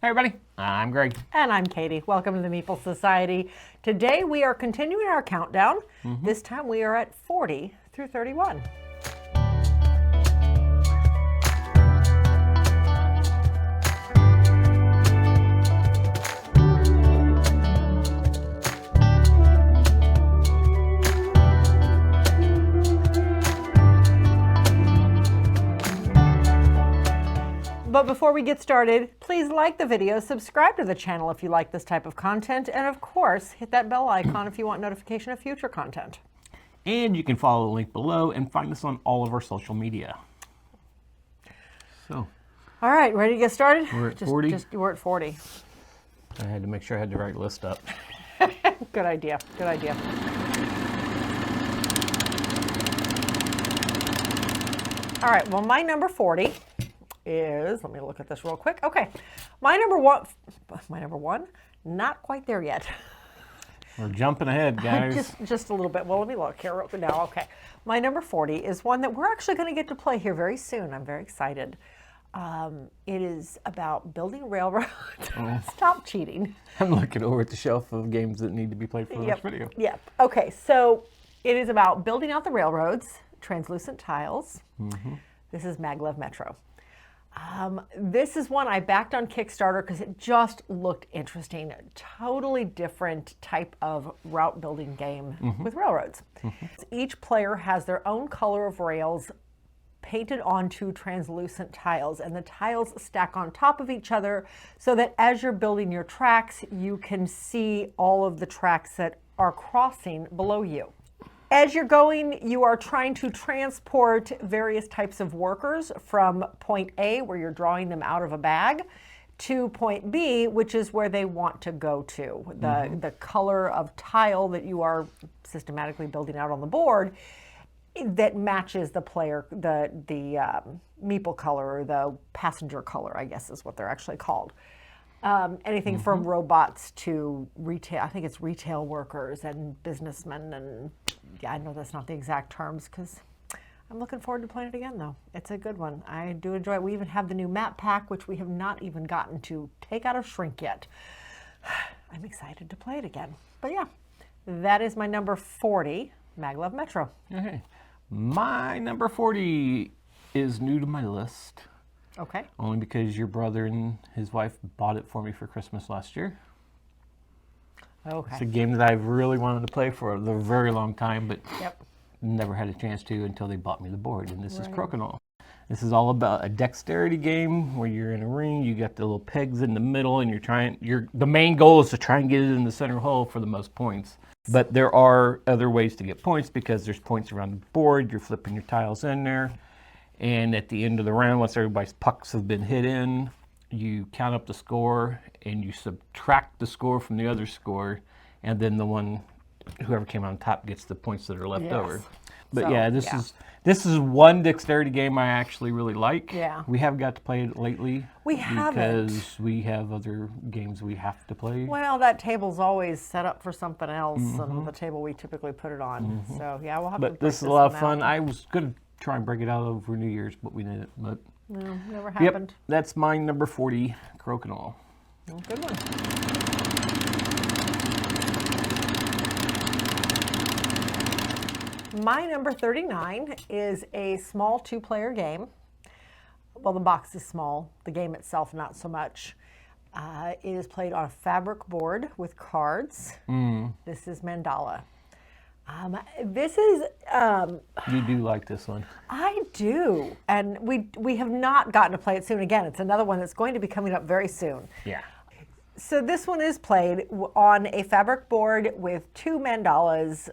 Hey everybody, I'm Greg. And I'm Katie. Welcome to the Meeple Society. Today we are continuing our countdown. This time we are at 40 through 31. But before we get started, please like the video, subscribe to the channel if you like this type of content, and of course, hit that bell icon if you want notification of future content. And you can follow the link below and find us on all of our social media. So, All right, ready to get started? we're at 40. We're at 40. I had to make sure I had the right list up. Good idea, good idea. All right, well, my number 40 is, let me look at this real quick. Okay, my number one, not quite there yet. We're jumping ahead, guys. Just a little bit. Well, let me look here now. Okay, my number 40 is one that we're actually going to get to play here very soon. I'm very excited. It is about building railroads. Stop cheating. I'm looking over at the shelf of games that need to be played for this video. Yep. Okay, so it is about building out the railroads, translucent tiles. This is Maglev Metro. This is one I backed on Kickstarter because it just looked interesting. A totally different type of route building game with railroads. Each player has their own color of rails painted onto translucent tiles, and the tiles stack on top of each other so that as you're building your tracks, you can see all of the tracks that are crossing below you. As you're going, you are trying to transport various types of workers from point A, where you're drawing them out of a bag, to point B, which is where they want to go to. The color of tile that you are systematically building out on the board that matches the player, the Meeple color, or the passenger color, I guess is what they're actually called. Anything from robots to retail, I think it's retail workers and businessmen, and yeah, I know that's not the exact terms because I'm looking forward to playing it again though. It's a good one. I do enjoy it. We even have the new map pack, which we have not even gotten to take out of shrink yet. I'm excited to play it again. But yeah, that is my number 40, Maglev Metro. Okay. My number 40 is new to my list. Okay. Only because your brother and his wife bought it for me for Christmas last year. Okay. It's a game that I've really wanted to play for a very long time, but never had a chance to until they bought me the board. And this is Crokinole. This is all about a dexterity game where you're in a ring. You got the little pegs in the middle, and the main goal is to try and get it in the center hole for the most points. But there are other ways to get points because there's points around the board. You're flipping your tiles in there. And at the end of the round, once everybody's pucks have been hit in, you count up the score and you subtract the score from the other score, and then whoever came on top gets the points that are left over. But so, this is one dexterity game I actually really like. Yeah. We haven't got to play it lately. We haven't. Because we have other games we have to play. Well, that table's always set up for something else, and the table we typically put it on. So yeah, we'll have to. But this is a lot of fun. I was going to try and break it out over New Year's, but we didn't. But no, never happened. Yep, that's my number 40, Crokinole. Well, good one. My number 39 is a small two-player game. Well, the box is small. The game itself, not so much. It is played on a fabric board with cards. This is Mandala. This is... you do like this one. I do. And we have not gotten to play it soon again. It's another one that's going to be coming up very soon. Yeah. So this one is played on a fabric board with two mandalas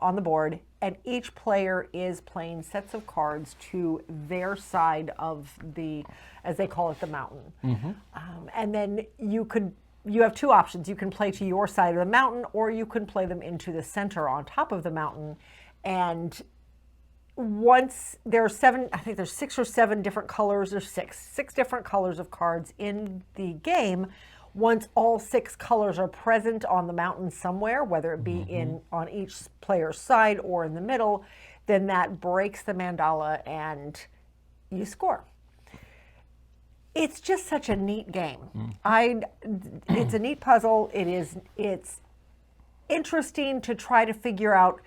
on the board, and each player is playing sets of cards to their side of the, as they call it, the mountain. And then you have two options. You can play to your side of the mountain, or you can play them into the center on top of the mountain. And once there are I think there's 6 or 7 different colors, or six different colors of cards in the game. Once all 6 colors are present on the mountain somewhere, whether it be on each player's side or in the middle, then that breaks the mandala and you score. it's just such a neat game. It's a neat puzzle. It's interesting to try to figure out,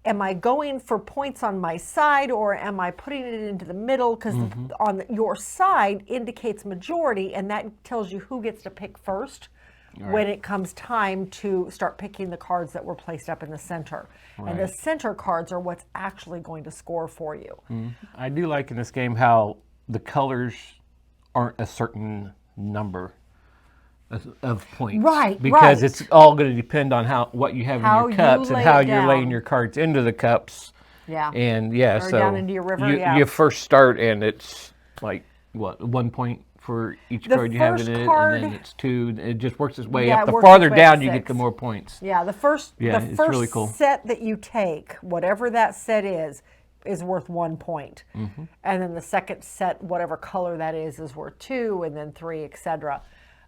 am I going for points on my side or am I putting it into the middle? Because on your side indicates majority, and that tells you who gets to pick first when it comes time to start picking the cards that were placed up in the center. And the center cards are what's actually going to score for you. I do like in this game how the colors aren't a certain number of points. Because it's all going to depend on what you have in your cups and how you're laying your cards into the cups. And or so down into your river. You first start and it's like, what, 1 point for each card you have in it, and then it's 2. It just works its way up. The farther down you get, the more points. The first it's really cool. set that you take, whatever that set is worth 1 point. And then the second set, whatever color that is worth 2, and then 3, etc.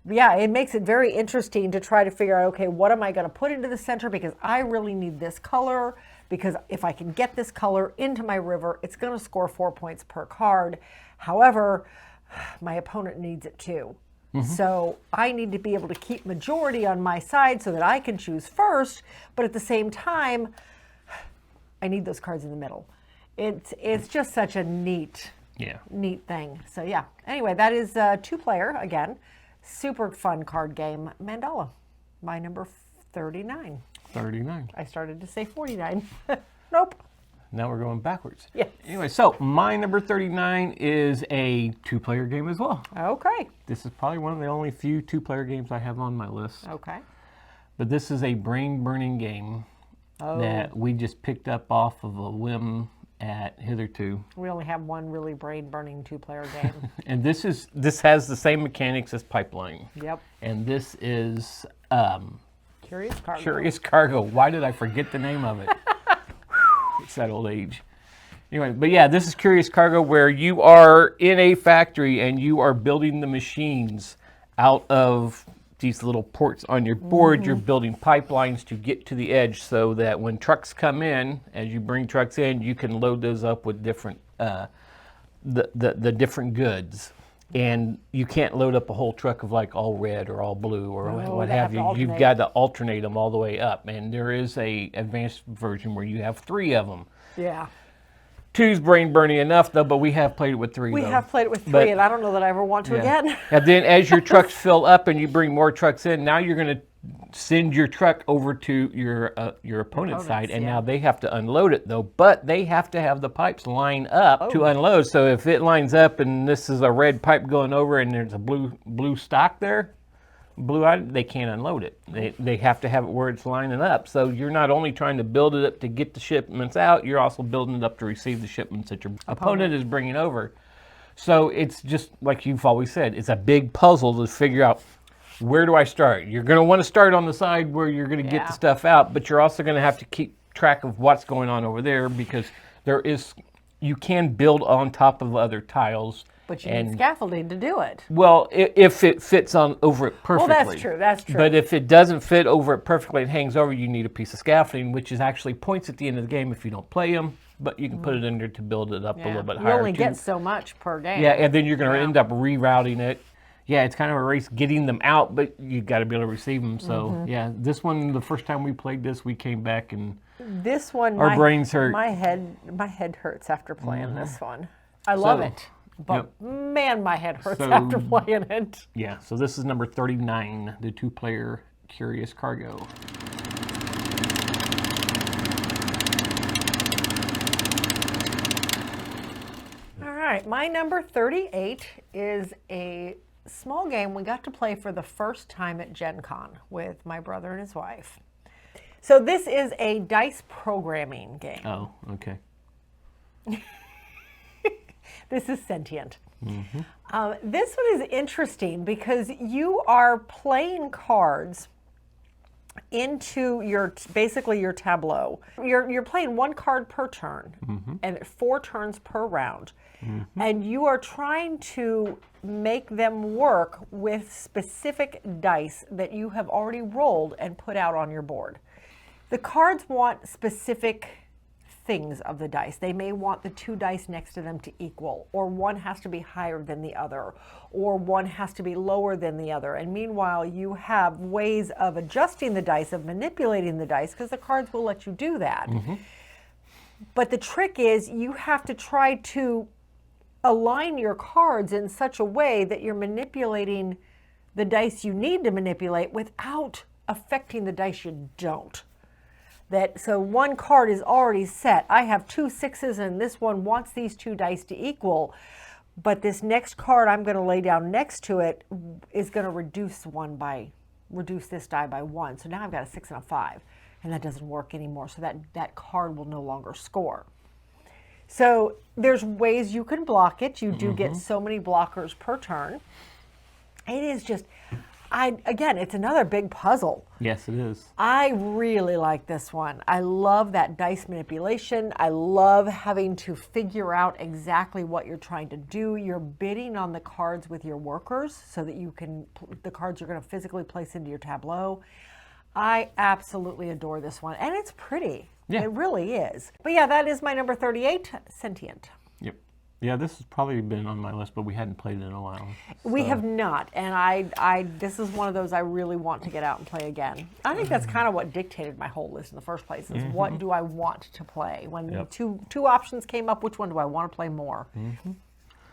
It makes it very interesting to try to figure out, okay, what am I going to put into the center because I really need this color, because if I can get this color into my river, it's going to score 4 points per card. However, my opponent needs it too. So I need to be able to keep majority on my side so that I can choose first, but at the same time, I need those cards in the middle. It's just such a neat thing. So anyway, that is 2-player again. Super fun card game, Mandala. My number 39. 39. I started to say 49. Nope. Now we're going backwards. Yes. Anyway, so my number 39 is a 2-player game as well. Okay. This is probably one of the only few 2-player games I have on my list. Okay. But this is a brain-burning game that we just picked up off of a whim at Hitherto. We only have one really brain-burning 2-player game. And this has the same mechanics as Pipeline. Yep. And this is Curious Cargo. Curious Cargo. Why did I forget the name of it? It's that old age. Anyway, but this is Curious Cargo, where you are in a factory and you are building the machines out of these little ports on your board. You're building pipelines to get to the edge so that when trucks come in, as you bring trucks in, you can load those up with different the different goods. And you can't load up a whole truck of like all red or all blue or what have you. You've got to alternate them all the way up. And there is a advanced version where you have 3 of them. Yeah. 2's brain burning enough though, but we have played it with 3. We have played it with 3, and I don't know that I ever want to again. And then as your trucks fill up and you bring more trucks in, now you're going to send your truck over to your opponent's side, and now they have to unload it though, but they have to have the pipes line up to unload. So if it lines up and this is a red pipe going over and there's a blue stock there, they can't unload it. They have to have it where it's lining up. So you're not only trying to build it up to get the shipments out, you're also building it up to receive the shipments that your opponent is bringing over. So it's just like you've always said, it's a big puzzle to figure out, where do I start? You're going to want to start on the side where you're going to get the stuff out, but you're also going to have to keep track of what's going on over there, because you can build on top of other tiles. But you need scaffolding to do it. Well, if it fits over it perfectly. Well, that's true. But if it doesn't fit over it perfectly and hangs over, you need a piece of scaffolding, which is actually points at the end of the game if you don't play them. But you can put it in there to build it up a little bit higher. You only get so much per game. Yeah, and then you're going to end up rerouting it. Yeah, it's kind of a race getting them out, but you got to be able to receive them. So this one, the first time we played this, we came back and this one, our brains hurt. My head hurts after playing this one. I love it, but man, my head hurts after playing it. Yeah, so this is number 39, the 2-player Curious Cargo. All right, my number 38 is a small game we got to play for the first time at Gen Con with my brother and his wife. So this is a dice programming game. Oh, okay. This is Sentient. This one is interesting because you are playing cards into basically your tableau. You're playing 1 card per turn, and 4 turns per round. And you are trying to make them work with specific dice that you have already rolled and put out on your board. The cards want specific things of the dice. They may want the 2 dice next to them to equal, or one has to be higher than the other, or one has to be lower than the other. And meanwhile, you have ways of adjusting the dice, of manipulating the dice, because the cards will let you do that. But the trick is you have to try to align your cards in such a way that you're manipulating the dice you need to manipulate without affecting the dice you don't. So one card is already set. I have 2 6s and this one wants these 2 dice to equal, but this next card I'm going to lay down next to it is going to reduce this die by 1. So now I've got a 6 and a 5, and that doesn't work anymore. So that card will no longer score. So there's ways you can block it. You do get so many blockers per turn. It is just, again, it's another big puzzle. Yes, it is. I really like this one. I love that dice manipulation. I love having to figure out exactly what you're trying to do. You're bidding on the cards with your workers so that the cards you're going to physically place into your tableau. I absolutely adore this one, and it's pretty. Yeah. It really is. But yeah, that is my number 38, Sentient. Yep. Yeah, this has probably been on my list, but we hadn't played it in a while. So. We have not, and this is one of those I really want to get out and play again. I think that's kind of what dictated my whole list in the first place, is what do I want to play? When two options came up, which one do I want to play more?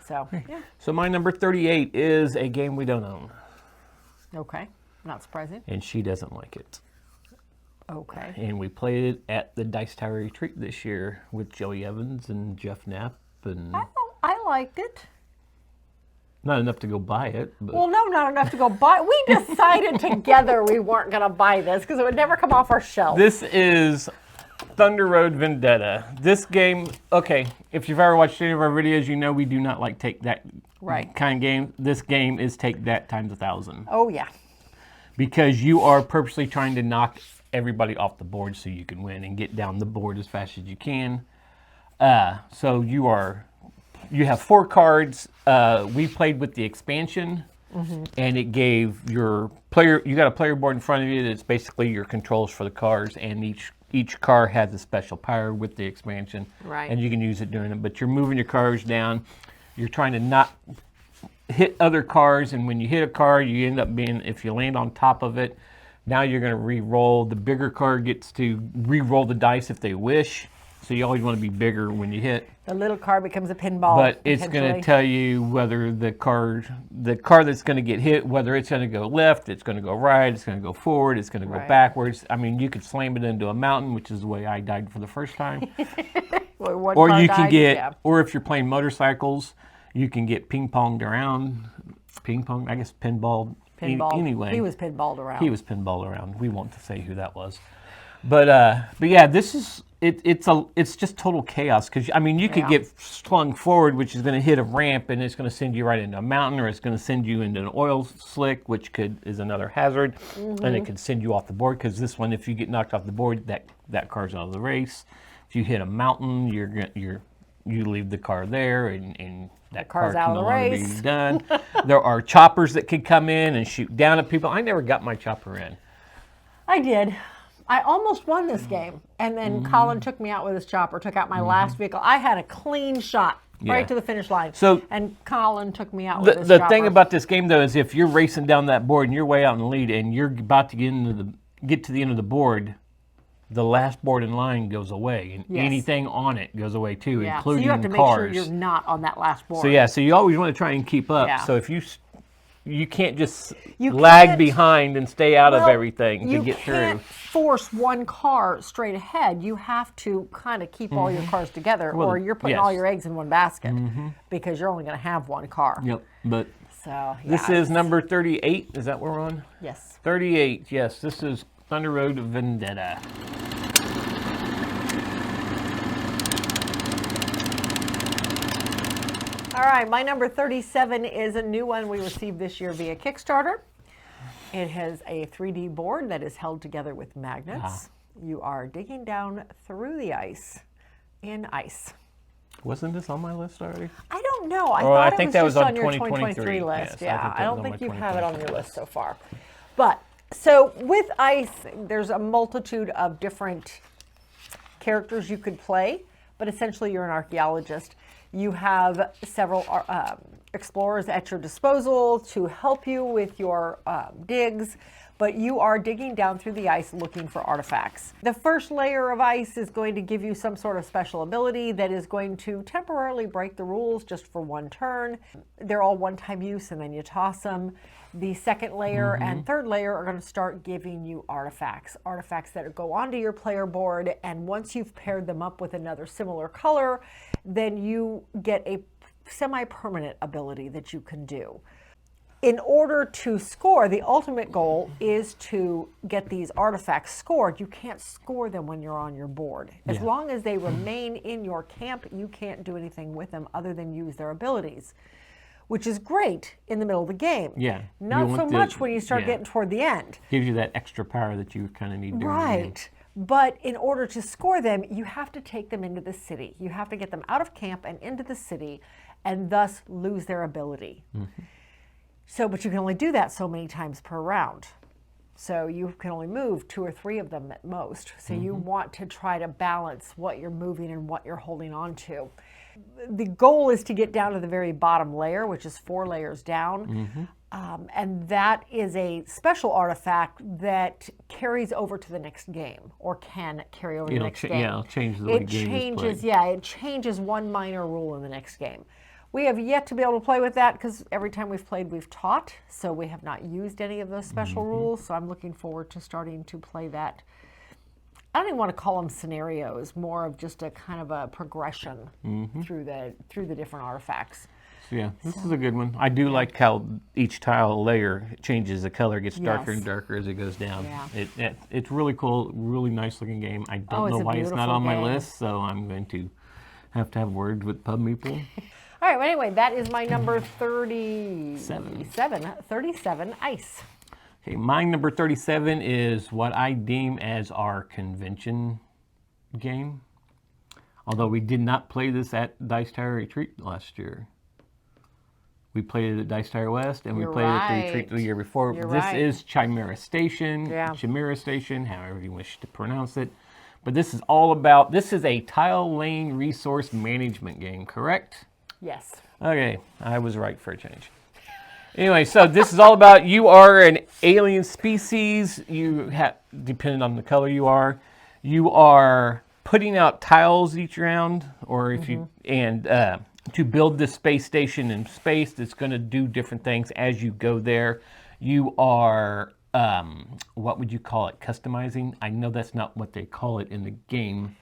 So, yeah. So my number 38 is a game we don't own. Okay, not surprising. And she doesn't like it. Okay. And we played it at the Dice Tower Retreat this year with Joey Evans and Jeff Knapp. And I liked it. Not enough to go buy it. But. Well, no, not enough to go buy. We decided together we weren't going to buy this because it would never come off our shelf. This is Thunder Road Vendetta. This game, okay, if you've ever watched any of our videos, you know we do not like take that kind of game. This game is take that times 1,000. Oh, yeah. Because you are purposely trying to knock everybody off the board so you can win and get down the board as fast as you can. So you have 4 cards. We played with the expansion, and it gave your player, you got a player board in front of you that's basically your controls for the cards, and each car has a special power with the expansion. Right. And you can use it during it, but you're moving your cars down. You're trying to not hit other cars, and when you hit a car, you end up being, if you land on top of it, now you're going to re-roll. The bigger car gets to re-roll the dice if they wish. So you always want to be bigger when you hit. The little car becomes a pinball. But it's going to tell you whether the car that's going to get hit, whether it's going to go left, it's going to go right, it's going to go forward, it's going to go backwards. I mean, you could slam it into a mountain, which is the way I died for the first time. Or you can get, or if you're playing motorcycles, you can get ping-ponged around. Ping-pong, I guess pinball. Anyway. He was pinballed around. He was pinballed around. We won't say who that was. But yeah, this is it's just total chaos because I mean you could get slung forward, which is going to hit a ramp and it's going to send you right into a mountain, or it's going to send you into an oil slick, which is another hazard, and it could send you off the board because this one, if you get knocked off the board, that car's out of the race. If you hit a mountain, you leave the car there and that car can no longer be done. There are choppers that can come in and shoot down at people. I never got my chopper in. I did. I almost won this game, and then Colin took me out with his chopper, took out my last vehicle. I had a clean shot right to the finish line, and Colin took me out with his chopper. The thing about this game, though, is if you're racing down that board and you're way out in the lead and you're about to get to the end of the board, the last board in line goes away, and anything on it goes away too, including cars. So you have to make sure you're not on that last board. So you always want to try and keep up. Yeah. So if you can't just lag behind and stay out of everything to get through. You can't force one car straight ahead. You have to kind of keep all your cars together, or you're putting all your eggs in one basket because you're only going to have one car. Yep. But this is number 38. Is that where we're on? Yes. 38. Yes. This is Thunder Road Vendetta. All right, my number 37 is a new one we received this year via Kickstarter. It has a 3D board that is held together with magnets. You are digging down through the ice in ice. Wasn't this on my list already? I don't know. I think that was on your 2023 list. Yes, yeah, I don't think you have it on your list so far. But so with ice, there's a multitude of different characters you could play, but essentially you're an archaeologist. You have several explorers at your disposal to help you with your digs, but you are digging down through the ice looking for artifacts. The first layer of ice is going to give you some sort of special ability that is going to temporarily break the rules just for one turn. They're all one-time use and then you toss them. The second layer and third layer are going to start giving you artifacts that go onto your player board, and once you've paired them up with another similar color, then you get a semi-permanent ability that you can do. In order to score, the ultimate goal is to get these artifacts scored. You can't score them when you're on your board. As long as they remain in your camp, you can't do anything with them other than use their abilities, which is great in the middle of the game. Yeah. Not so much when you start getting toward the end. Gives you that extra power that you kind of need during the game. Right. But in order to score them, you have to take them into the city. You have to get them out of camp and into the city, and thus lose their ability. So, but you can only do that so many times per round. So you can only move 2 or 3 of them at most. So you want to try to balance what you're moving and what you're holding on to. The goal is to get down to the very bottom layer, which is 4 layers down. And that is a special artifact that carries over to the next game, or can carry over to the next game. Yeah, it'll change the way the game is played. Yeah, it changes one minor rule in the next game. We have yet to be able to play with that because every time we've played, we've taught. So we have not used any of those special rules. So I'm looking forward to starting to play that. I don't even want to call them scenarios, more of just a kind of a progression through the different artifacts. So yeah, this is a good one. I do like how each tile layer changes the color, gets darker and darker as it goes down. It's really cool, really nice looking game. I don't know why it's not on my list, so I'm going to have words with Pub Meeple. All right, well, anyway, that is my number 37, Ice. Okay, my number 37 is what I deem as our convention game. Although we did not play this at Dice Tower Retreat last year. We played it at Dice Tower West, and we played it at the retreat the year before. This is Chimera Station, Chimera Station, however you wish to pronounce it. But this is all about, this is a tile lane resource management game, correct? Yes. Okay, I was right for a change. Anyway, so this is all about, you are an alien species. You have, depending on the color you are putting out tiles each round, or if you, and to build this space station in space that's going to do different things as you go there. You are, what would you call it, customizing? I know that's not what they call it in the game.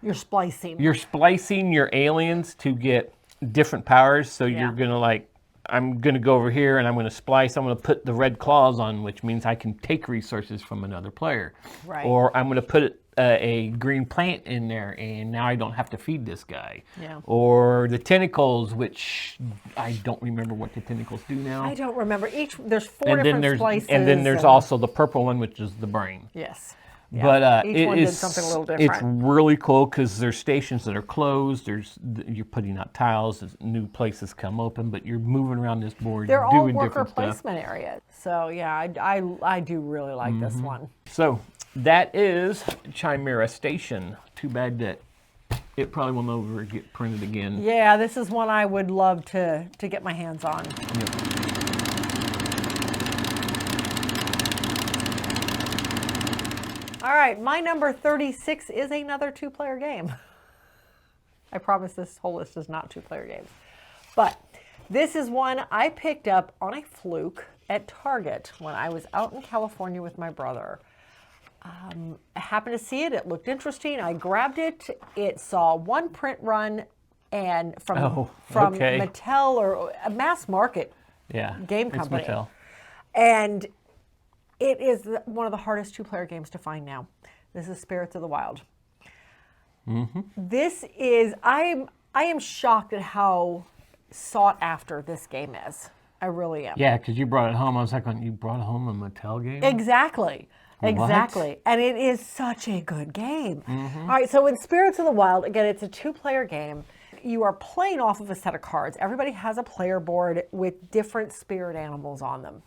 You're splicing. You're splicing your aliens to get different powers. So you're going to I'm going to go over here and I'm going to splice. I'm going to put the red claws on, which means I can take resources from another player. Right. Or I'm going to put a green plant in there, and now I don't have to feed this guy. Yeah. Or the tentacles, which I don't remember what the tentacles do now. I don't remember. There's 4 different splices. And then there's also the purple one, which is the brain. Yes. Yeah. But each one did something a little different. It's really cool because there's stations that are closed. You're putting out tiles. New places come open, but you're moving around this board. They're all doing worker different placement stuff. areas. So yeah, I do really like this one. So that is Chimera Station. Too bad that it probably will never get printed again. Yeah, this is one I would love to get my hands on. Yep. All right, my number 36 is another 2-player game. I promise this whole list is not 2-player games. But this is one I picked up on a fluke at Target when I was out in California with my brother. I happened to see it. It looked interesting. I grabbed it. It saw one print run and from Mattel, or a mass market game company. It's Mattel. And it is one of the hardest 2-player games to find now. This is Spirits of the Wild. This is, I am shocked at how sought after this game is. I really am. Yeah, because you brought it home. I was like, you brought home a Mattel game? Exactly. Exactly. And it is such a good game. All right, so in Spirits of the Wild, again, it's a 2-player game. You are playing off of a set of cards. Everybody has a player board with different spirit animals on them.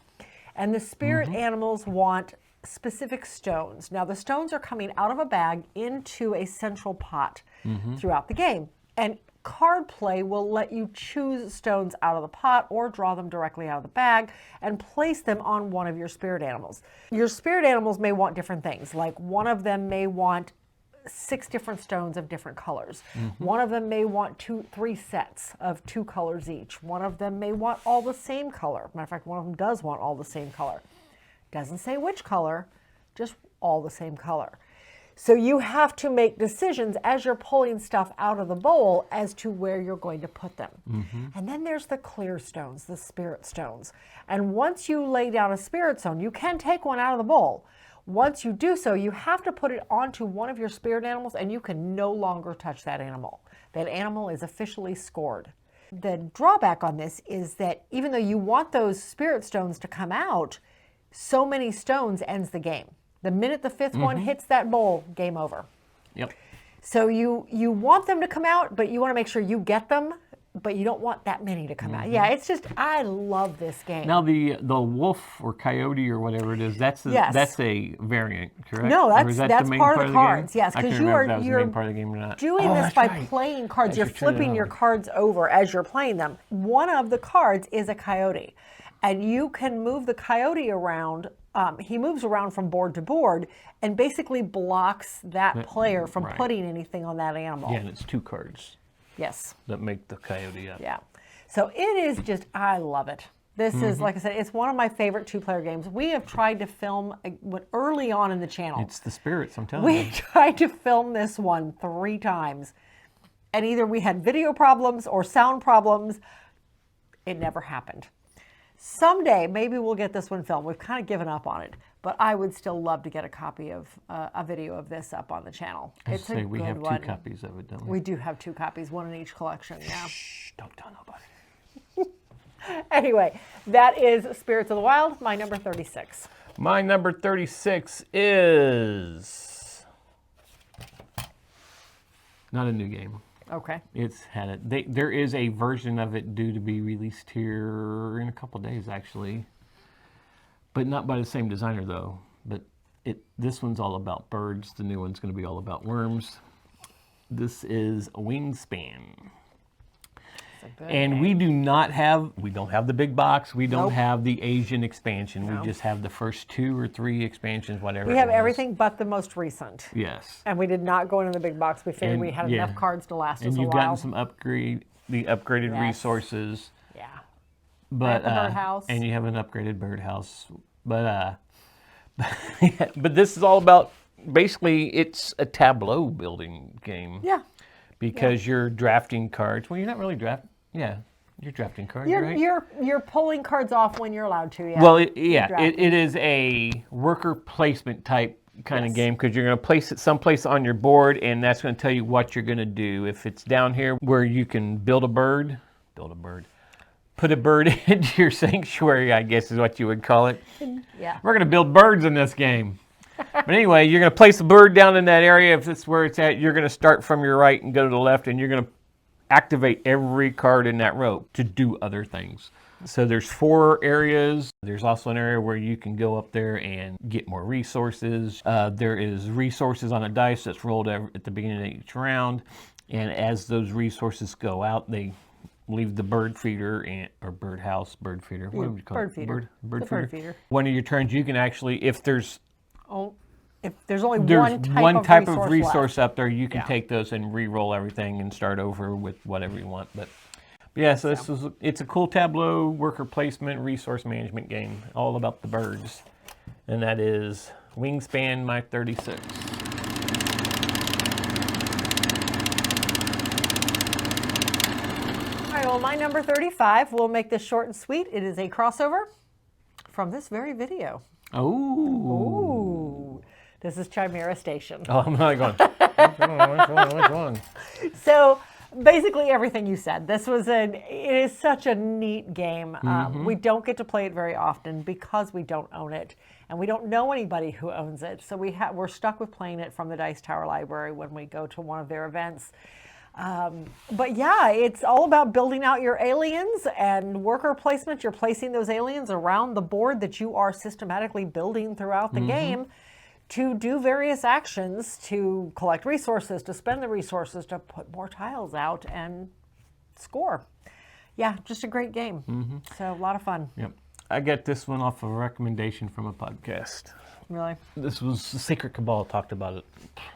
And the spirit animals want specific stones. Now the stones are coming out of a bag into a central pot throughout the game. And card play will let you choose stones out of the pot or draw them directly out of the bag and place them on one of your spirit animals. Your spirit animals may want different things, like one of them may want 6 different stones of different colors. One of them may want 3 sets of 2 colors each. One of them may want all the same color. Matter of fact, one of them does want all the same color. Doesn't say which color, just all the same color. So you have to make decisions as you're pulling stuff out of the bowl as to where you're going to put them. And then there's the clear stones, the spirit stones. And once you lay down a spirit stone, you can take one out of the bowl. Once you do so, you have to put it onto one of your spirit animals and you can no longer touch that animal. That animal is officially scored. The drawback on this is that even though you want those spirit stones to come out, so many stones ends the game. The minute the 5th one hits that bowl, game over. Yep. So you want them to come out, but you want to make sure you get them, but you don't want that many to come out. Yeah, it's just, I love this game. Now the wolf or coyote or whatever it is, that's a variant, correct? No, that's part of the cards. Game? Yes, because you're the main part of the game or not. Doing this by playing cards. You're flipping your cards over as you're playing them. One of the cards is a coyote, and you can move the coyote around. He moves around from board to board and basically blocks that player from putting anything on that animal. Yeah, and it's 2 cards. Yes. That make the coyote up. Yeah. So it is just, I love it. This is, like I said, it's one of my favorite 2-player games. We have tried to film early on in the channel. It's the spirits, I'm telling you. We tried to film this one 3 times. And either we had video problems or sound problems. It never happened. Someday, maybe we'll get this one filmed. We've kind of given up on it. But I would still love to get a copy of a video of this up on the channel. It's a good one. We have 2 copies of it, don't we? We do have 2 copies, 1 in each collection. Yeah. Shh, don't tell nobody. Anyway, that is Spirits of the Wild, my number 36. My number 36 is not a new game. Okay. It's had it. There is a version of it due to be released here in a couple days, actually. But not by the same designer, though. But this one's all about birds. The new one's going to be all about worms. This is Wingspan. And we don't have the big box. We don't have the Asian expansion. We just have the first 2 or 3 expansions, whatever. We have everything but the most recent. Yes. And we did not go into the big box. We figured we had enough cards to last us a while. And you've gotten some upgraded resources. Yeah. But the birdhouse. And you have an upgraded birdhouse. But but this is all about, basically it's a tableau building game. Yeah. Because you're drafting cards. Well, you're not really drafting. Yeah, you're drafting cards, right? You're pulling cards off when you're allowed to. Yeah. Well, it is a worker placement type kind of game, because you're going to place it someplace on your board, and that's going to tell you what you're going to do. If it's down here where you can build a bird, put a bird into your sanctuary, I guess is what you would call it. Yeah. We're going to build birds in this game. But anyway, you're going to place the bird down in that area. If that's where it's at, you're going to start from your right and go to the left, and you're going to activate every card in that row to do other things. So there's 4 areas. There's also an area where you can go up there and get more resources. There is resources on a dice that's rolled at the beginning of each round. And as those resources go out, they leave the bird feeder or birdhouse, bird feeder. What would you call it? Bird feeder. One of your turns, you can actually, if there's only one type of resource left up there, you can take those and re-roll everything and start over with whatever you want. But yeah, so it's a cool tableau worker placement resource management game, all about the birds, and that is Wingspan, my 36. All right, well, my number 35. We'll make this short and sweet. It is a crossover from this very video. Oh. This is Chimera Station. Oh, I'm not going. What's wrong? So basically everything you said. It is such a neat game. We don't get to play it very often because we don't own it, and we don't know anybody who owns it. So we're stuck with playing it from the Dice Tower Library when we go to one of their events. But yeah, it's all about building out your aliens and worker placement. You're placing those aliens around the board that you are systematically building throughout the game to do various actions, to collect resources, to spend the resources, to put more tiles out and score. Yeah, just a great game. So a lot of fun. Yep. I got this one off of a recommendation from a podcast. Really? This was Secret Cabal talked about it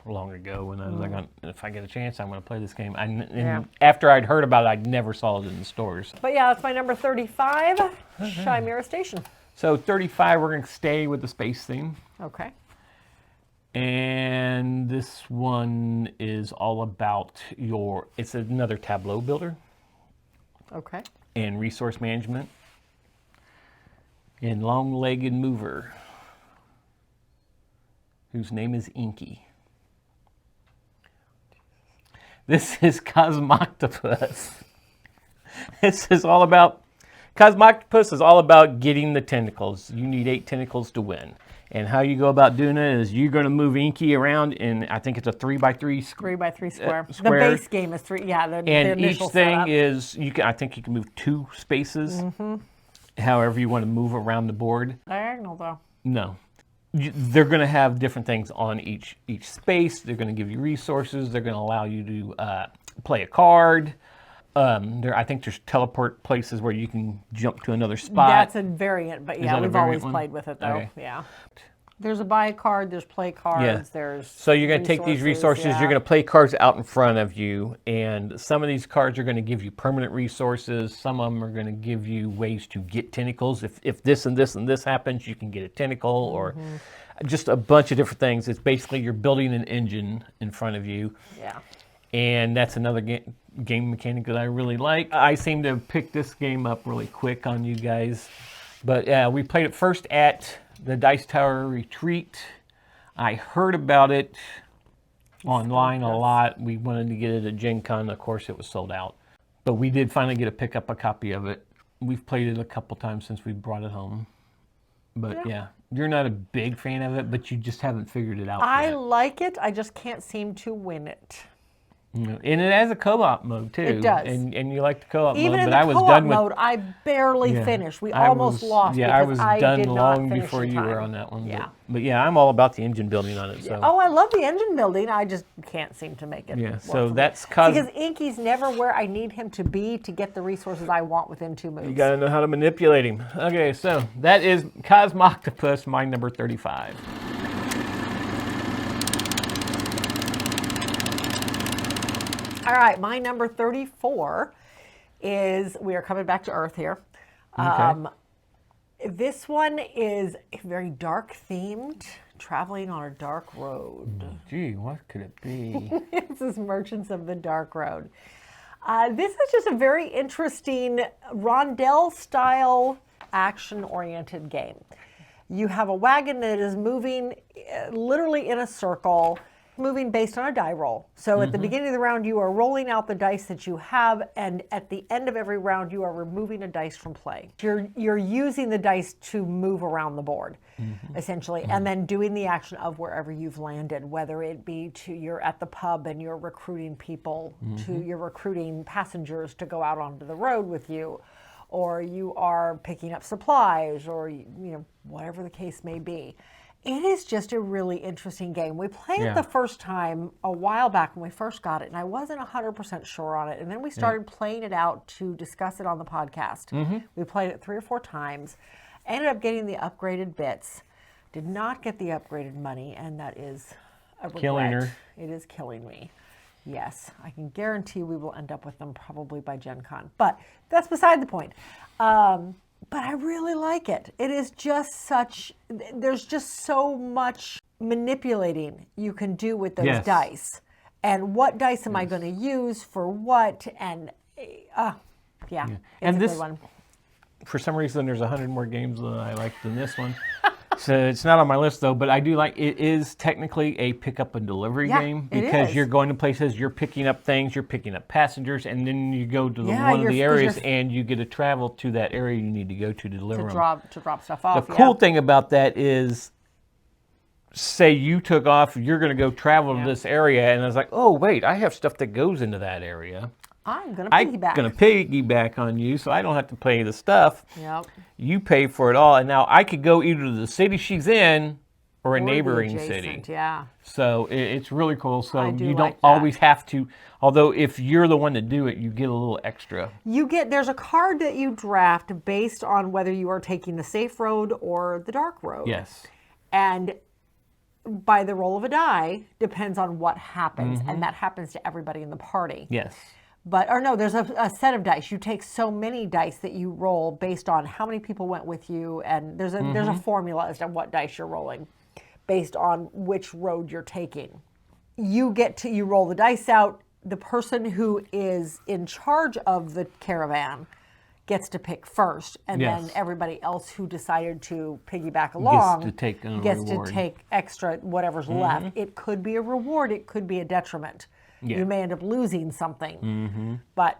long ago when I was like, if I get a chance, I'm going to play this game. And after I'd heard about it, I never saw it in the stores. But yeah, that's my number 35, Chimera Station. So 35, we're going to stay with the space theme. Okay. And this one is all about it's another tableau builder. Okay. And resource management. And long-legged mover, whose name is Inky. This is Cosmoctopus. Cosmoctopus is all about getting the tentacles. You need 8 tentacles to win. And how you go about doing it is you're going to move Inky around in, I think it's a 3x3 3x3 square. square. The base game is 3. Yeah, the and initial each thing setup. is I think you can move 2 spaces. However you want to move around the board. Diagonal though. No. They're going to have different things on each space. They're going to give you resources. They're going to allow you to play a card. I think there's teleport places where you can jump to another spot. That's a variant, but yeah, we've always one? played with it though. Okay. Yeah. There's a buy card, there's play cards, there's So you're going to take these resources, yeah. you're going to play cards out in front of you, and some of these cards are going to give you permanent resources. Some of them are going to give you ways to get tentacles. If this and this and this happens, you can get a tentacle, or just a bunch of different things. It's basically you're building an engine in front of you. Yeah. And that's another game mechanic that I really like. I seem to pick this game up really quick on you guys. But yeah, we played it first at the Dice Tower Retreat. I heard about it online a lot. We wanted to get it at Gen Con. Of course, it was sold out. But we did finally get to pick up a copy of it. We've played it a couple times since we brought it home. But yeah, you're not a big fan of it, but you just haven't figured it out I yet. like it, I just can't seem to win it. And it has a co-op mode too. It does. And you like the co-op Even mode, in but I the was co-op done with mode, I barely finished. We almost lost Yeah, I because was done did not long finish before in you were time. on that one. Yeah. But yeah, I'm all about the engine building on it. So. Oh, I love the engine building. I just can't seem to make it Yeah, work so for me. that's because Inky's never where I need him to be to get the resources I want within 2 moves. You got to know how to manipulate him. Okay, so that is Cosmoctopus, my number 35. All right, my number 34 is, we are coming back to Earth here. Okay. This one is very dark themed, traveling on a dark road. Gee, what could it be? This is Merchants of the Dark Road. This is just a very interesting rondelle-style, action-oriented game. You have a wagon that is moving literally in a circle, moving based on a die roll. So at the beginning of the round, you are rolling out the dice that you have, and at the end of every round, you are removing a dice from play. You're using the dice to move around the board, essentially, and then doing the action of wherever you've landed, whether it be you're at the pub and you're recruiting people, you're recruiting passengers to go out onto the road with you, or you are picking up supplies, or whatever the case may be. It is just a really interesting game. We played it the first time a while back when we first got it, and I wasn't 100% sure on it. And then we started playing it out to discuss it on the podcast. We played it 3 or 4 times, ended up getting the upgraded bits, did not get the upgraded money, and that is a regret. Killing her. It is killing me. Yes, I can guarantee we will end up with them probably by Gen Con. But that's beside the point. But I really like it. It is just there's just so much manipulating you can do with those dice. And what dice am I going to use for what? And it's And a this, good one. For some reason, there's 100 more games that I like than this one. So it's not on my list though, but I do like it. Is technically a pick up and delivery game because you're going to places, you're picking up things, you're picking up passengers, and then you go to one of the areas and you get to travel to that area you need to go to deliver them. To drop stuff off. The cool thing about that is say you took off, you're going to go travel to this area, and I was like, oh, wait, I have stuff that goes into that area. I'm going to piggyback. I'm going to piggyback on you, so I don't have to pay the stuff. Yep. You pay for it all, and now I could go either to the city she's in or a neighboring city. Yeah. So it's really cool. So you don't like always have to, although if you're the one to do it, you get a little extra. There's a card that you draft based on whether you are taking the safe road or the dark road. Yes. And by the roll of a die, depends on what happens, and that happens to everybody in the party. Yes. There's a set of dice. You take so many dice that you roll based on how many people went with you, and there's a formula as to what dice you're rolling based on which road you're taking. You roll the dice out. The person who is in charge of the caravan gets to pick first, and then everybody else who decided to piggyback along gets to take extra whatever's left. It could be a reward. It could be a detriment. You may end up losing something, but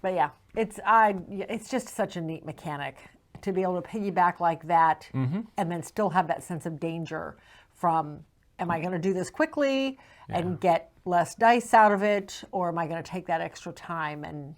yeah, it's just such a neat mechanic to be able to piggyback like that, and then still have that sense of danger from, am I going to do this quickly and get less dice out of it, or am I going to take that extra time and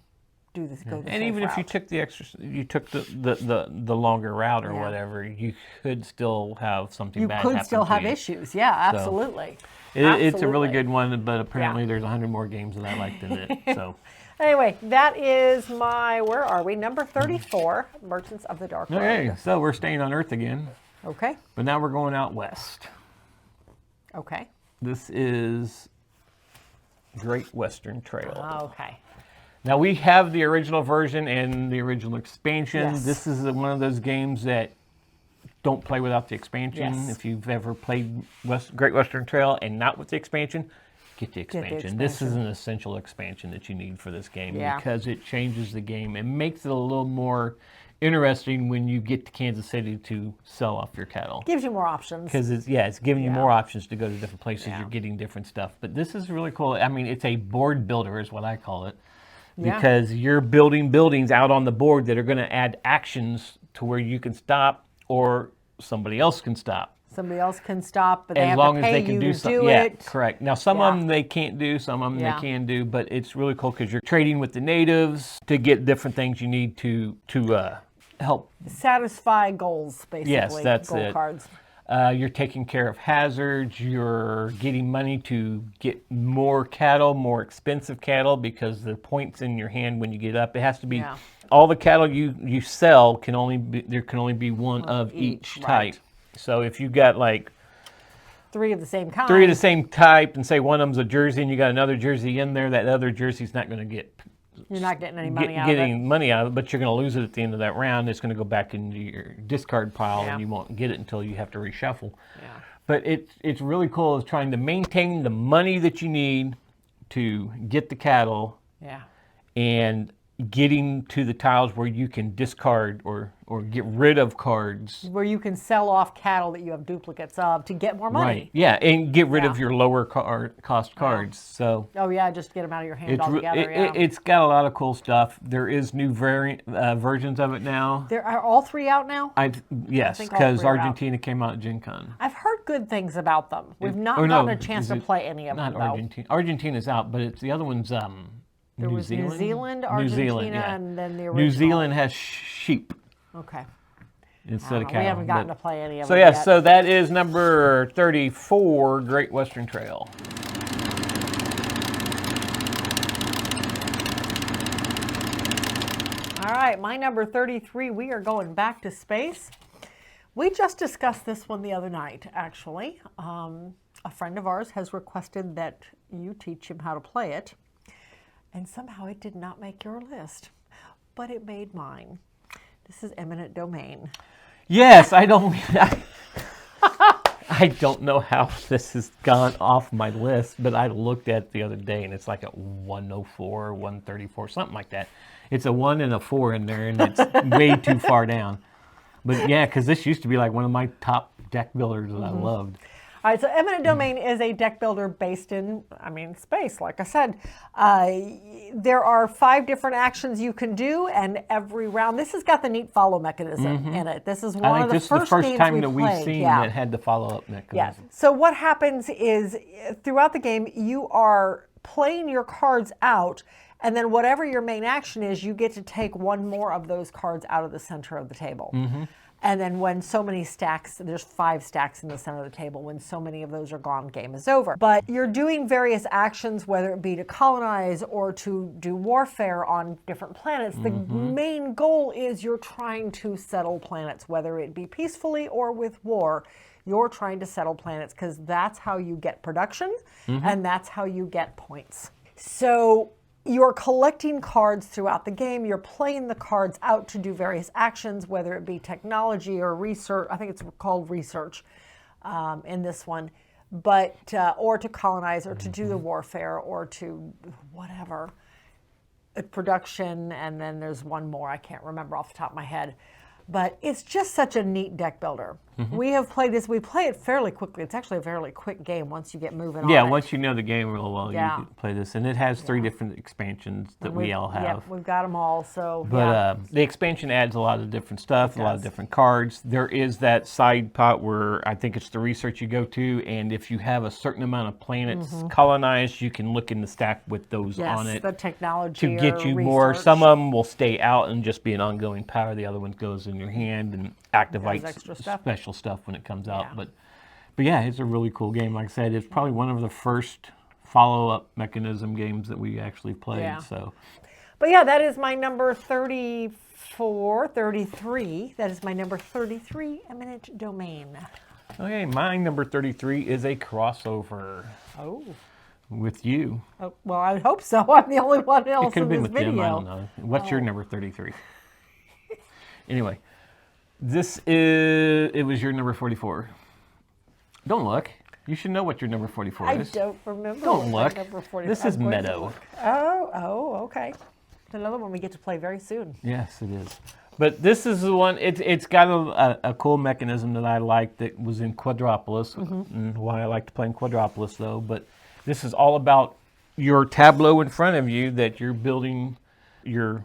do this? Go the and even route? if you took the extra, you took the longer route or whatever, you could still have something bad happen. You could still have issues. Yeah, absolutely. It's a really good one, but apparently there's 100 more games that I liked in it. So anyway, that is where are we? Number 34, Merchants of the Dark Road. Okay, so we're staying on Earth again. Okay. But now we're going out west. Okay. This is Great Western Trail. Okay. Now we have the original version and the original expansion. Yes. This is one of those games that don't play without the expansion. Yes. If you've ever played Great Western Trail and not with the expansion, get the expansion. This is an essential expansion that you need for this game because it changes the game and makes it a little more interesting when you get to Kansas City to sell off your cattle. Gives you more options. Because it's giving you more options to go to different places. You're getting different stuff. But this is really cool. I mean, it's a board builder is what I call it. Because you're building buildings out on the board that are going to add actions to where you can stop or somebody else can stop. Somebody else can stop, but they have to pay they can you do to something. do it. Correct. Now, some of them they can't do, some of them they can do, but it's really cool because you're trading with the natives to get different things you need to help satisfy goals, basically. Yes, that's goal it. Cards. You're taking care of hazards. You're getting money to get more cattle, more expensive cattle, because the points in your hand when you get up, it has to be all the cattle you sell can only be one of each type. So if you got like 3 of the same kind, 3 of the same type, and say one of them's a jersey, and you got another jersey in there, that other jersey's not going to get. You're not getting any money out of it. Money out of it, but you're going to lose it at the end of that round. It's going to go back into your discard pile, and you won't get it until you have to reshuffle. Yeah. But it's really cool. Is trying to maintain the money that you need to get the cattle. Yeah. And getting to the tiles where you can discard or get rid of cards. Where you can sell off cattle that you have duplicates of to get more money. Right, yeah, and get rid of your lower cost cards. So. Oh yeah, just get them out of your hand altogether. It's got a lot of cool stuff. There is new versions of it now. There are all 3 out now? Yes, because Argentina came out at Gen Con. I've heard good things about them. We've not gotten a chance to play any of them, though. Argentina. Argentina's out, but it's the other one's New Zealand, Argentina, and then the original. New Zealand has sheep. Okay. Instead of cattle. We haven't gotten to play any of them So yet. so that is number 34, Great Western Trail. All right, my number 33, we are going back to space. We just discussed this one the other night, actually. A friend of ours has requested that you teach him how to play it. And somehow it did not make your list, but it made mine. This is Eminent Domain. Yes, I don't know how this has gone off my list, but I looked at it the other day, and it's like a 104, 134, something like that. It's a 1 and a 4 in there, and it's way too far down. But yeah, because this used to be like one of my top deck builders that I loved. All right, so Eminent Domain is a deck builder based in, space, like I said. There are 5 different actions you can do, and every round, this has got the neat follow mechanism in it. This is one of the first games time we that played. we've seen that had the follow-up mechanism. Yes. So what happens is, throughout the game, you are playing your cards out, and then whatever your main action is, you get to take one more of those cards out of the center of the table. And then when so many stacks, there's 5 stacks in the center of the table, when so many of those are gone, game is over. But you're doing various actions, whether it be to colonize or to do warfare on different planets. The main goal is you're trying to settle planets, whether it be peacefully or with war. You're trying to settle planets because that's how you get production and that's how you get points. So you're collecting cards throughout the game. You're playing the cards out to do various actions, whether it be technology or research. I think it's called research in this one, but or to colonize or to do the warfare or to whatever, production. And then there's one more I can't remember off the top of my head. But it's just such a neat deck builder. We have played this. We play it fairly quickly. It's actually a fairly quick game once you get moving on it. Yeah, once you know the game real well, you can play this. And it has 3 different expansions that we all have. Yep, we've got them all. So, but the expansion adds a lot of different stuff, a lot of different cards. There is that side pot where I think it's the research you go to, and if you have a certain amount of planets colonized, you can look in the stack with those on it. The technology to get you more. Some of them will stay out and just be an ongoing power. The other one goes in your hand and activates special stuff when it comes out. But yeah, it's a really cool game. Like I said, it's probably one of the first follow-up mechanism games that we actually played. So, but yeah, that is my number 33. That is my number 33, Eminent Domain. Okay, my number 33 is a crossover. Oh. With you. Oh, well, I would hope so. I'm the only one else it could in have been this with video. Jim, I don't know. What's your number 33? Anyway, it was your number 44. Don't look. You should know what your number 44 is. I don't remember. Don't look. Number 44. This is Meadow. Oh, okay. It's another one we get to play very soon. Yes, it is. But this is the one, it's got a cool mechanism that I like that was in Quadropolis, and why I like to play in Quadropolis though. But this is all about your tableau in front of you that you're building, you're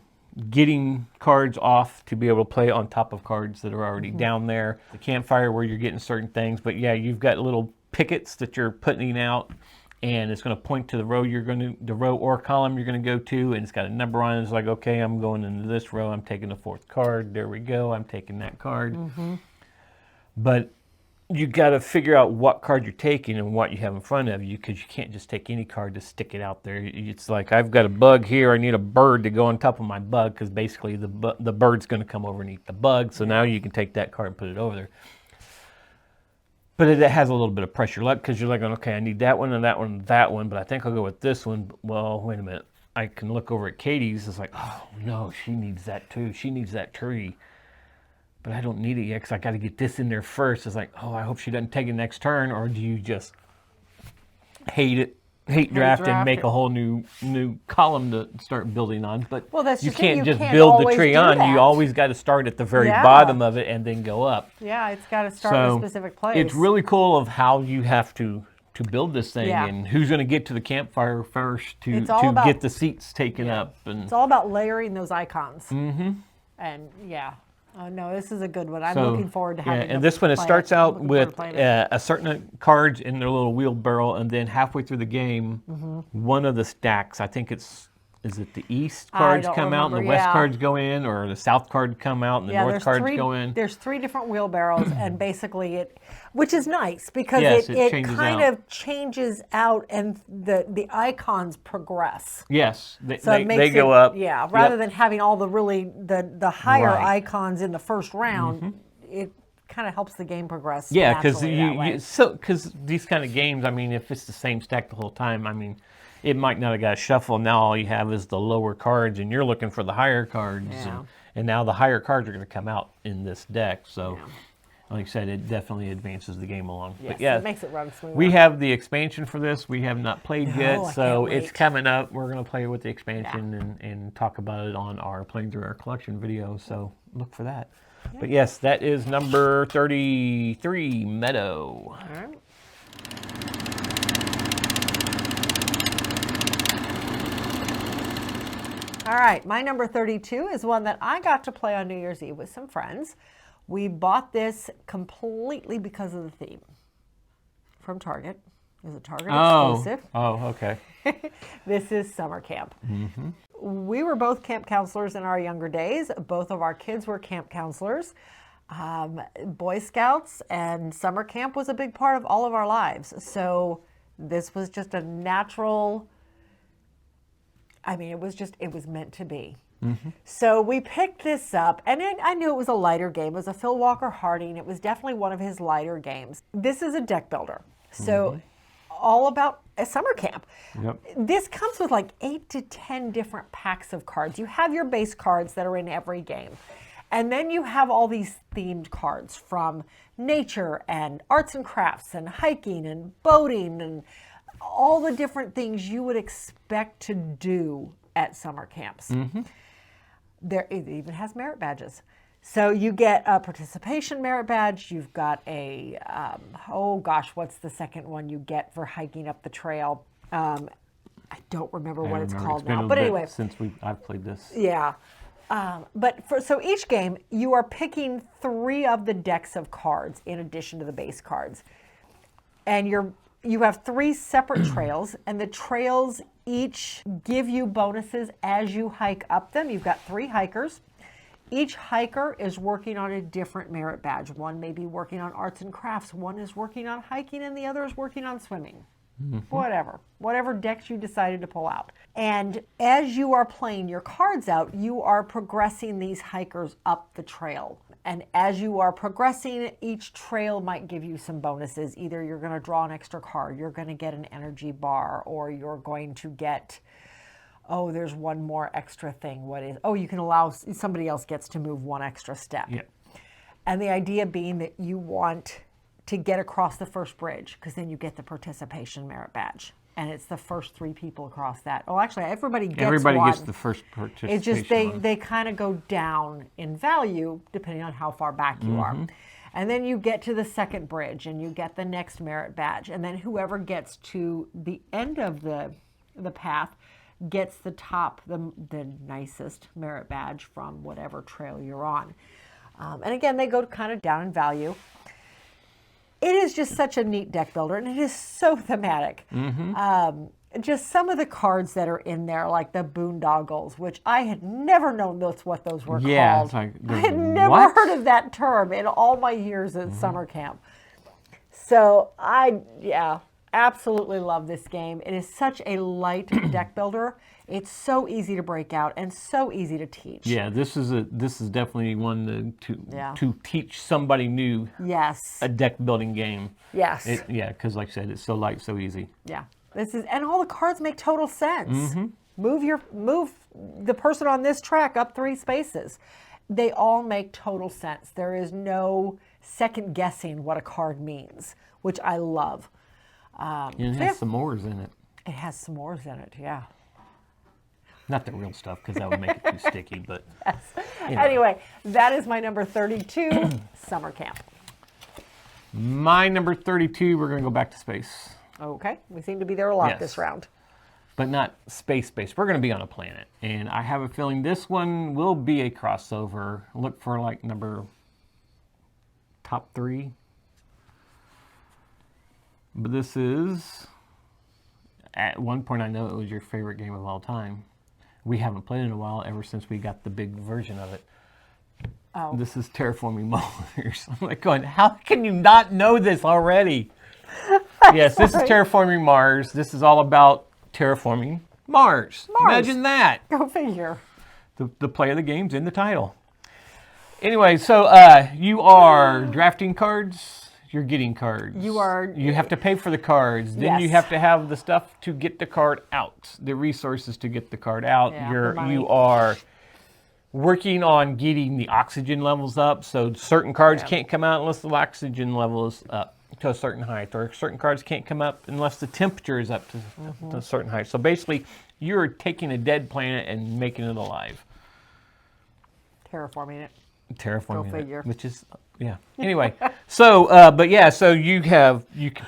getting cards off to be able to play on top of cards that are already down there. The campfire where you're getting certain things, but yeah, you've got little pickets that you're putting out, and it's going to point to the row the row or column you're going to go to, and it's got a number on it. It's like, okay, I'm going into this row. I'm taking the 4th card. There we go. I'm taking that card. But you got to figure out what card you're taking and what you have in front of you, because you can't just take any card to stick it out there. It's like, I've got a bug here. I need a bird to go on top of my bug, because basically the bird's going to come over and eat the bug. So now you can take that card and put it over there. But it has a little bit of pressure luck, because you're like, okay, I need that one and that one and that one, but I think I'll go with this one. Well, wait a minute. I can look over at Katy's. It's like, oh, no, she needs that too. She needs that tree. But I don't need it yet because I got to get this in there first. It's like, oh, I hope she doesn't take it next turn. Or do you just hate draft and make a whole new column to start building on? But you can't just build the tree on. You always got to start at the very bottom of it and then go up. Yeah, it's got to start in a specific place. It's really cool of how you have to build this thing and who's going to get to the campfire first to get the seats taken up. And it's all about layering those icons. And oh, no, this is a good one. I'm looking forward to having it. And this one, it starts out with a certain cards in their little wheelbarrow, and then halfway through the game, one of the stacks, I think is it the east cards come out and the west cards go in, or the south cards come out and the north cards go in? There's 3 different wheelbarrows, and basically which is nice because it kind of changes out, and the icons progress. Yes, they go up. Yeah, rather than having all the higher icons in the first round, it kind of helps the game progress. Yeah, because these kind of games, I mean, if it's the same stack the whole time, I mean, it might not have got shuffled. Now all you have is the lower cards, and you're looking for the higher cards. And now the higher cards are going to come out in this deck. So, like I said, it definitely advances the game along. Yes, but yeah, it makes it run smooth. We have the expansion for this. We have not played yet, so it's coming up. We're going to play with the expansion and talk about it on our Playing Through Our Collection video. So look for that. But yes, that is number 33, Meadow. All right. All right, my number 32 is one that I got to play on New Year's Eve with some friends. We bought this completely because of the theme from Target. It was a Target exclusive. Oh, okay. This is summer camp. We were both camp counselors in our younger days. Both of our kids were camp counselors. Boy Scouts and summer camp was a big part of all of our lives. So this was just a natural, it was meant to be. So we picked this up, and I knew it was a lighter game. It was a Phil Walker Harding. It was definitely one of his lighter games. This is a deck builder. So all about a summer camp. Yep. This comes with like 8 to 10 different packs of cards. You have your base cards that are in every game. And then you have all these themed cards from nature and arts and crafts and hiking and boating and all the different things you would expect to do at summer camps. It even has merit badges. So you get a participation merit badge. You've got a, what's the second one you get for hiking up the trail? I don't remember what it's called now. But anyway, since I've played this. Yeah. So each game, you are picking 3 of the decks of cards in addition to the base cards. And you have 3 separate trails, and the trails each give you bonuses as you hike up them. You've got 3 hikers. Each hiker is working on a different merit badge. One may be working on arts and crafts, one is working on hiking, and the other is working on swimming. Whatever decks you decided to pull out. And as you are playing your cards out, you are progressing these hikers up the trail. And as you are progressing, each trail might give you some bonuses. Either you're going to draw an extra card, you're going to get an energy bar, or you're going to get, there's one more extra thing. You can allow, somebody else gets to move 1 extra step. Yeah. And the idea being that you want to get across the first bridge, because then you get the participation merit badge. And it's the first 3 people across that. Oh, actually, everybody gets the first participation. It's just they kind of go down in value depending on how far back you are. And then you get to the second bridge and you get the next merit badge. And then whoever gets to the end of the path gets the top, the nicest merit badge from whatever trail you're on. And again, they go kind of down in value. It is just such a neat deck builder, and it is so thematic. Just some of the cards that are in there, like the boondoggles, which I had never known what those were called. It's like, I had never heard of that term in all my years at summer camp. So I absolutely love this game. It is such a light deck builder. It's so easy to break out and so easy to teach. Yeah, this is definitely one to teach somebody new. Yes. A deck building game. Yes. Because like I said, it's so light, so easy. Yeah. And all the cards make total sense. Move the person on this track up 3 spaces. They all make total sense. There is no second guessing what a card means, which I love. And it has s'mores in it. It has s'mores in it, yeah. Not the real stuff, because that would make it too sticky, but... Yes. Anyway, that is my number 32, summer camp. My number 32, we're going to go back to space. Okay, we seem to be there a lot this round. But not space. We're going to be on a planet. And I have a feeling this one will be a crossover. Look for like top 3. But this is, at one point I know it was your favorite game of all time. We haven't played it in a while, ever since we got the big version of it. Oh. This is Terraforming Mars. I'm like going, how can you not know this already? Yes, this is Terraforming Mars. This is all about terraforming Mars. Imagine that. Go figure. The play of the game's in the title. Anyway, so you are drafting cards. You're getting cards. You have to pay for the cards. Then you have to have the stuff to get the card out. The resources to get the card out. Yeah, you are working on getting the oxygen levels up. So certain cards can't come out unless the oxygen level is up to a certain height, or certain cards can't come up unless the temperature is up to a certain height. So basically, you're taking a dead planet and making it alive. Terraforming it. Terraforming Go figure. it, which is Anyway, so but yeah, so you can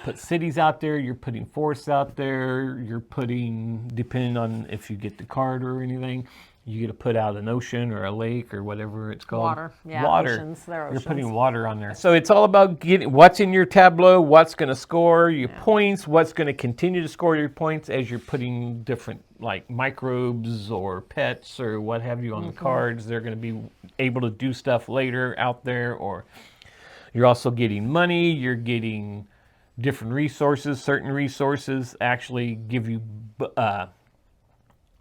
put cities out there. You're putting forests out there. You're putting, depending on if you get the card or anything, you get to put out an ocean or a lake or whatever it's called. Water, yeah, water. oceans. They're oceans. You're putting water on there. So it's all about getting what's in your tableau, what's going to score your points, what's going to continue to score your points as you're putting different like microbes or pets or what have you on the cards. They're going to be able to do stuff later out there, or you're also getting money. You're getting different resources. Certain resources actually give you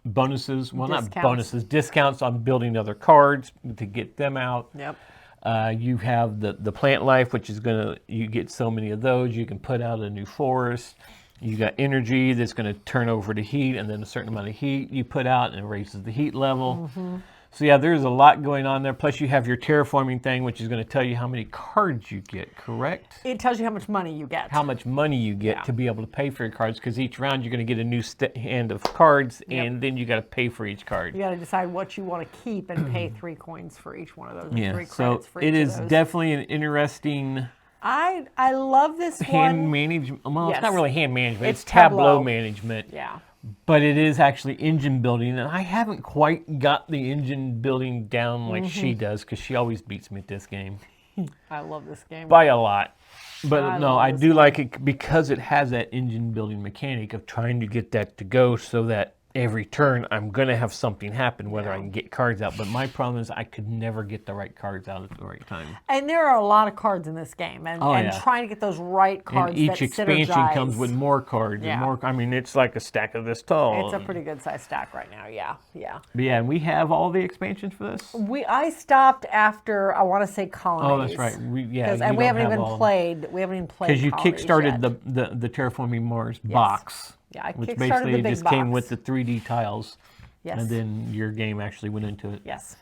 bonuses. Well, Discounts. not bonuses, discounts on building other cards to get them out. Yep. You have the plant life, which is you get so many of those. You can put out a new forest. You got energy that's going to turn over to heat, and then a certain amount of heat you put out, and it raises the heat level. So yeah, there's a lot going on there. Plus you have your terraforming thing, which is going to tell you how many cards you get, correct? It tells you how much money you get. How much money you get to be able to pay for your cards, because each round you're going to get a new hand of cards, and then you got to pay for each card. You got to decide what you want to keep and pay 3 coins for each one of those. Yeah, 3 so credits for each it is of those. definitely an interesting I love this hand one. management. Well, Yes. it's not really hand management. It's It's tableau tableau. management. Yeah. But it is actually engine building, and I haven't quite got the engine building down like she does, because she always beats me at this game I love this game. by a lot. But I no, love I this do like it because it has that engine building mechanic of trying to get that to go so that every turn I'm going to have something happen, whether I can get cards out. But my problem is I could never get the right cards out at the right time. And there are a lot of cards in this game, and, trying to get those right cards And each that expansion synergize. comes with more cards and more. I mean, it's like a stack of this tall. It's a pretty good size stack right now. Yeah. But yeah, and we have all the expansions for this. I stopped after, I want to say, Colonies. Oh, that's right. And we haven't even played. We haven't even played because you Colonies kickstarted yet. the Terraforming Mars box. Yeah, I which kickstarted basically the big just box. came with the 3D tiles. Yes. And then your game actually went into it. Yes.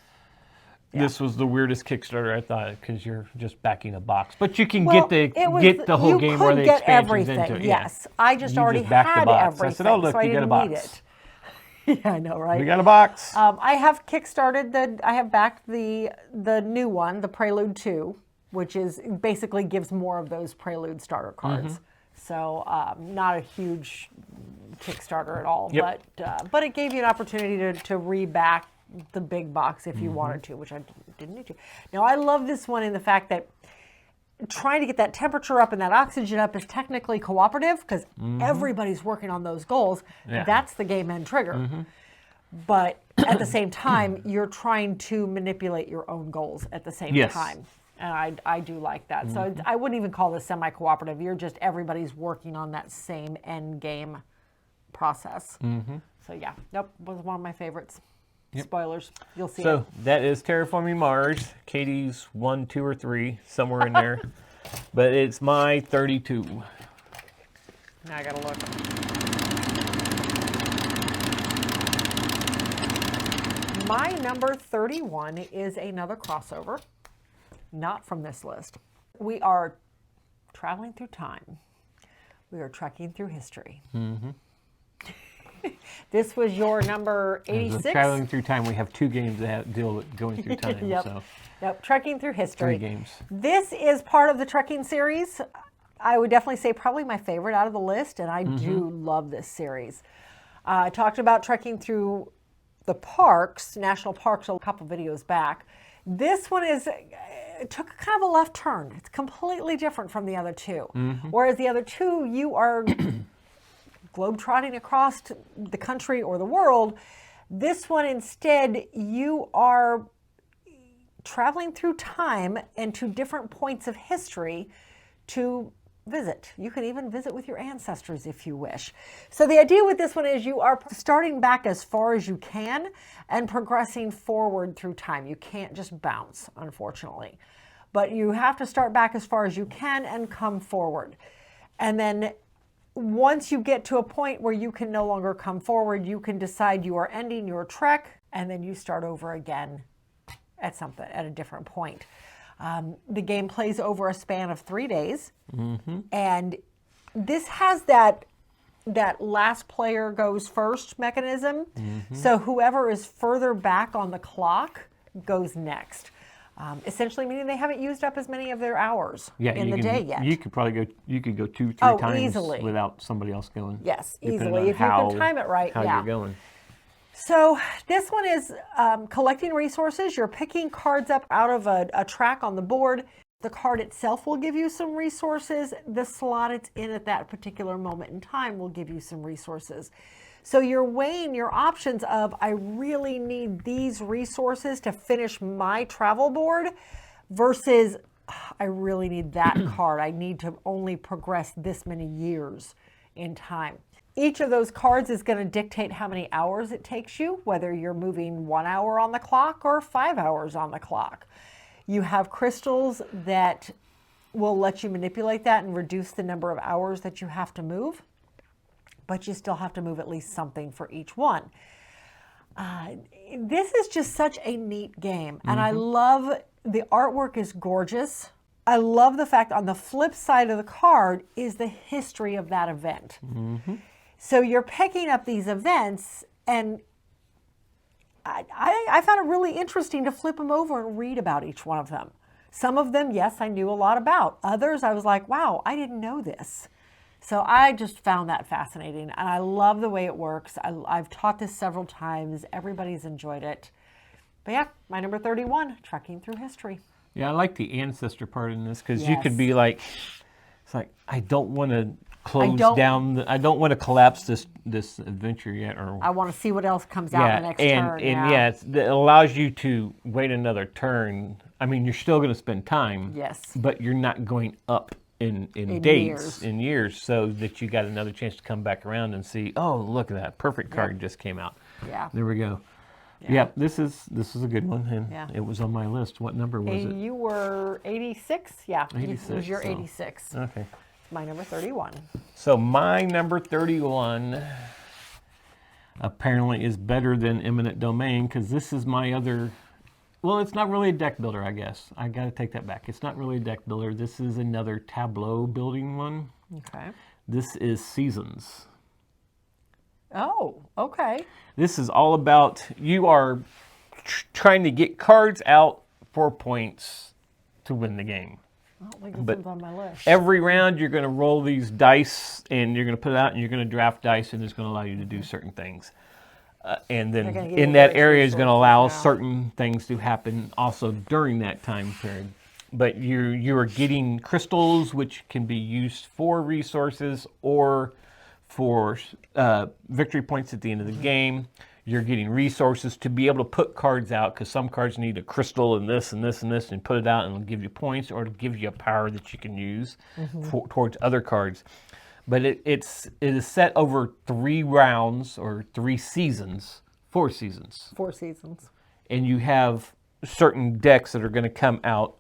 This was the weirdest Kickstarter, I thought, because you're just backing a box. But you can get the whole you game could where the get expansion's everything, into it. yes. I just You already just backed the had box. everything, I said, oh, look, so I you got a didn't box. need it. Yeah, I know, right? We got a box. I have kickstarted I have backed the new one, the Prelude 2, which is basically gives more of those Prelude starter cards. So not a huge Kickstarter at all, but it gave you an opportunity to reback the big box if you wanted to, which I didn't need to. Now I love this one in the fact that trying to get that temperature up and that oxygen up is technically cooperative because everybody's working on those goals. Yeah. That's the game end trigger. But at the same time, you're trying to manipulate your own goals at the same time. And I do like that. So I wouldn't even call this semi-cooperative. You're just, everybody's working on that same end game process. So yeah, nope, was one of my favorites. Spoilers, you'll see it. So that is Terraforming Mars. Katie's 1, 2, or 3, somewhere in there. But it's my 32. Now I gotta look. My number 31 is another crossover, not from this list. We are traveling through time. We are trekking through history. This was your number 86. Traveling through time, we have 2 games that deal with going through time. Yep, trekking through history. 3 games. This is part of the trekking series. I would definitely say probably my favorite out of the list, and I do love this series. I talked about trekking through the parks, national parks, a couple videos back. This one took kind of a left turn. It's completely different from the other 2. Whereas the other 2, you are globetrotting across the country or the world. This one instead, you are traveling through time and to different points of history to visit. You can even visit with your ancestors if you wish. So the idea with this one is you are starting back as far as you can and progressing forward through time. You can't just bounce, unfortunately. But you have to start back as far as you can and come forward. And then once you get to a point where you can no longer come forward, you can decide you are ending your trek, and then you start over again at a different point. The game plays over a span of 3 days, and this has that last player goes first mechanism. So whoever is further back on the clock goes next. Essentially meaning they haven't used up as many of their hours Yeah, in the day yet. You could probably go. You could go 2, 3 times easily. without somebody else going. Yes, depending easily on if you can time it right. How Yeah. you're going. So this one is collecting resources. You're picking cards up out of a track on the board. The card itself will give you some resources. The slot it's in at that particular moment in time will give you some resources. So you're weighing your options of, I really need these resources to finish my travel board versus I really need that card. I need to only progress this many years in time. Each of those cards is going to dictate how many hours it takes you, whether you're moving 1 hour on the clock or 5 hours on the clock. You have crystals that will let you manipulate that and reduce the number of hours that you have to move, but you still have to move at least something for each one. This is just such a neat game, and I love the artwork is gorgeous. I love the fact on the flip side of the card is the history of that event. So you're picking up these events, and I found it really interesting to flip them over and read about each one of them. Some of them, yes, I knew a lot about. Others, I was like, wow, I didn't know this. So I just found that fascinating, and I love the way it works. I've taught this several times. Everybody's enjoyed it. But yeah, my number 31, Trekking Through History. Yeah, I like the ancestor part in this because you could be like, it's like, I don't want to close down. I don't want to collapse this adventure yet, or I want to see what else comes out the next turn. And it allows you to wait another turn. I mean, you're still going to spend time. Yes. But you're not going up in dates, in years, so that you got another chance to come back around and see, oh, look at that perfect card just came out. Yeah. There we go. Yeah, this is a good one, and it was on my list. What number was it? You were 86? Yeah, 86, it was your 86. Okay. My number 31. So my number 31 apparently is better than Eminent Domain because this is my other, well, it's not really a deck builder, I guess. I got to take that back. It's not really a deck builder. This is another tableau building one. Okay. This is Seasons. Oh, okay. This is all about, you are trying to get cards out for points to win the game. I don't think this one's on my list. Every round you're going to roll these dice and you're going to put it out and you're going to draft dice, and it's going to allow you to do certain things. And then in that area is going to allow certain things to happen also during that time period. But you are getting crystals, which can be used for resources or for victory points at the end of the game. You're getting resources to be able to put cards out, because some cards need a crystal and this and this and this, and put it out and it'll give you points, or it'll give you a power that you can use towards other cards. But it is set over 3 rounds or 3 seasons, 4 seasons. 4 seasons. And you have certain decks that are going to come out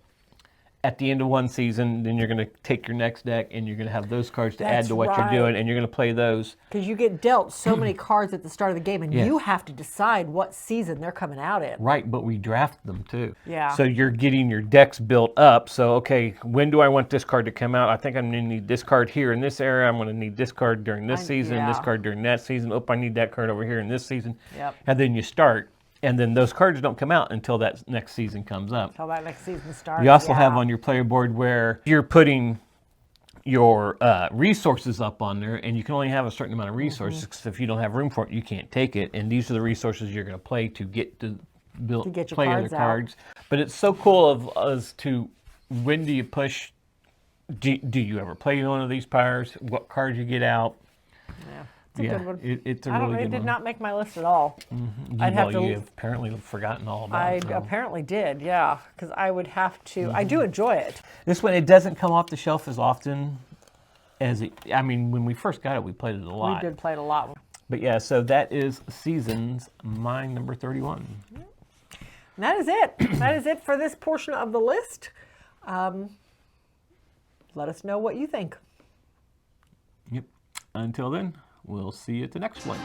at the end of one season. Then you're going to take your next deck and you're going to have those cards to add to what you're doing, and you're going to play those. Because you get dealt so many cards at the start of the game, and you have to decide what season they're coming out in. Right, but we draft them too. Yeah. So you're getting your decks built up. So, okay, when do I want this card to come out? I think I'm going to need this card here in this area. I'm going to need this card during this season, this card during that season. Oh, I need that card over here in this season. Yep. And then you start. And then those cards don't come out until that next season comes up. Until that next season starts. You also have on your player board where you're putting your resources up on there, and you can only have a certain amount of resources. Because if you don't have room for it, you can't take it. And these are the resources you're going to play to get to build, play other cards. But it's so cool as to when do you push? Do you ever play one of these powers? What cards you get out? Yeah. It's a good one. It's a really good one. It did not make my list at all. You've apparently forgotten all about it. I apparently did, yeah, because I would have to. I do enjoy it. This one, it doesn't come off the shelf as often as it. I mean, when we first got it, we played it a lot. We did play it a lot. But yeah, so that is Seasons, my number 31. And that is it. That is it for this portion of the list. Let us know what you think. Yep. Until then, we'll see you at the next one.